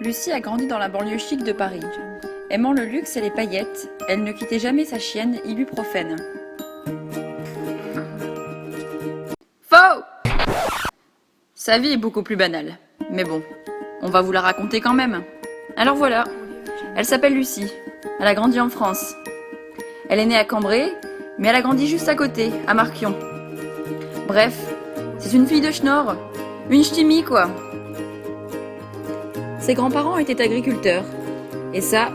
Lucie a grandi dans la banlieue chic de Paris. Aimant le luxe et les paillettes, elle ne quittait jamais sa chienne ibuprofène. Faux! Sa vie est beaucoup plus banale. Mais bon, on va vous la raconter quand même. Alors voilà, elle s'appelle Lucie. Elle a grandi en France. Elle est née à Cambrai, mais elle a grandi juste à côté, à Marquion. Bref, c'est une fille de schnorr. Une ch'timi, quoi. Ses grands-parents étaient agriculteurs. Et ça,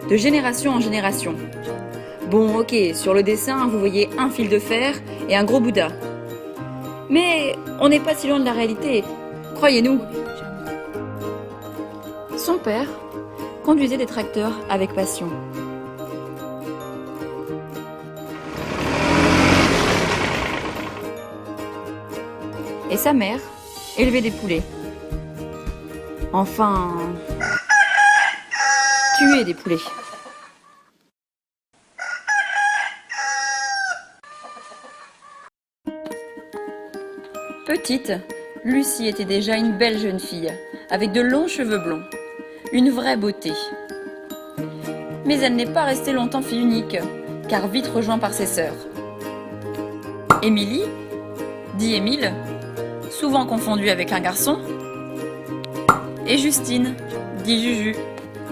de génération en génération. Bon, ok, sur le dessin, vous voyez un fil de fer et un gros Bouddha. Mais on n'est pas si loin de la réalité, croyez-nous. Son père conduisait des tracteurs avec passion. Et sa mère élevait des poulets. Enfin, tuer des poulets. Petite, Lucie était déjà une belle jeune fille, avec de longs cheveux blonds. Une vraie beauté. Mais elle n'est pas restée longtemps fille unique, car vite rejointe par ses sœurs. Émilie, dit Émile, souvent confondue avec un garçon, et Justine, dit Juju,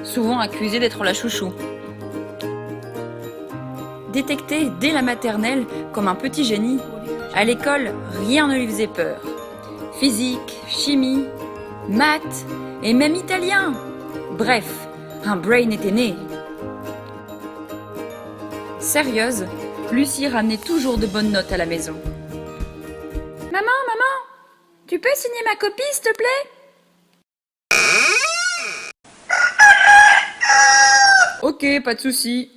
souvent accusée d'être la chouchou. Détectée dès la maternelle comme un petit génie, à l'école, rien ne lui faisait peur. Physique, chimie, maths et même italien. Bref, un brain était né. Sérieuse, Lucie ramenait toujours de bonnes notes à la maison. Maman, tu peux signer ma copie, s'il te plaît? Ok, pas de souci.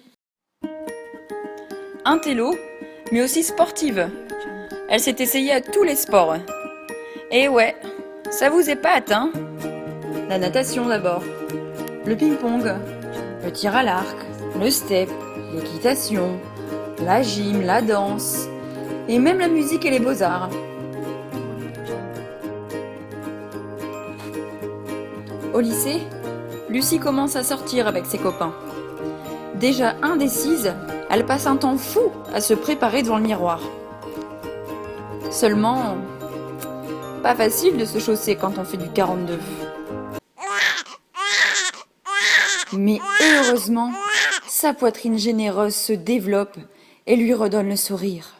Intello, mais aussi sportive. Elle s'est essayée à tous les sports. Et ouais, ça vous épate, hein? La natation d'abord, le ping-pong, le tir à l'arc, le step, l'équitation, la gym, la danse, et même la musique et les beaux-arts. Au lycée, Lucie commence à sortir avec ses copains. Déjà indécise, elle passe un temps fou à se préparer devant le miroir. Seulement, pas facile de se chausser quand on fait du 42. Mais heureusement, sa poitrine généreuse se développe et lui redonne le sourire.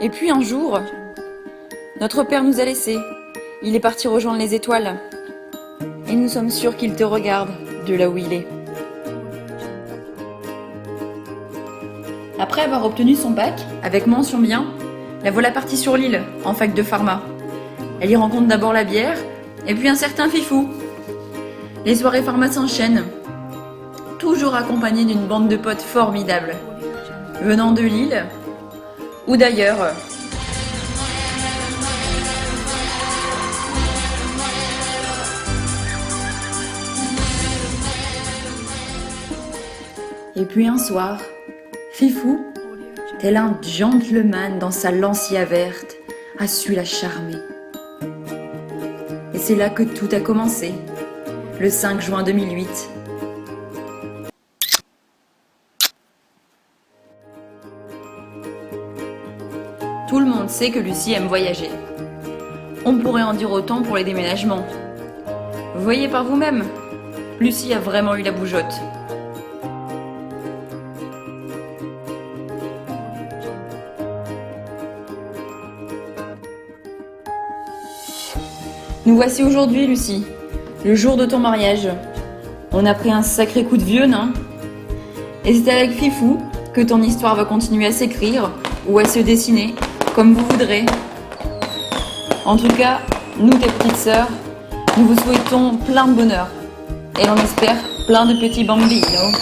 Et puis un jour, notre père nous a laissés. Il est parti rejoindre les étoiles. Et nous sommes sûrs qu'il te regarde de là où il est. Après avoir obtenu son bac, avec mention bien, la voilà partie sur l'île, en fac de pharma. Elle y rencontre d'abord la bière, et puis un certain Fifou. Les soirées pharma s'enchaînent, toujours accompagnées d'une bande de potes formidables, venant de l'île ou d'ailleurs. Et puis un soir, Fifou, tel un gentleman dans sa lancia verte, a su la charmer. Et c'est là que tout a commencé, le 5 juin 2008. Tout le monde sait que Lucie aime voyager. On pourrait en dire autant pour les déménagements. Vous voyez par vous-même, Lucie a vraiment eu la bougeotte. Nous voici aujourd'hui, Lucie, le jour de ton mariage. On a pris un sacré coup de vieux, non? Et c'est avec Fifou que ton histoire va continuer à s'écrire ou à se dessiner, comme vous voudrez. En tout cas, nous, tes petites sœurs, nous vous souhaitons plein de bonheur. Et on espère plein de petits bambinos.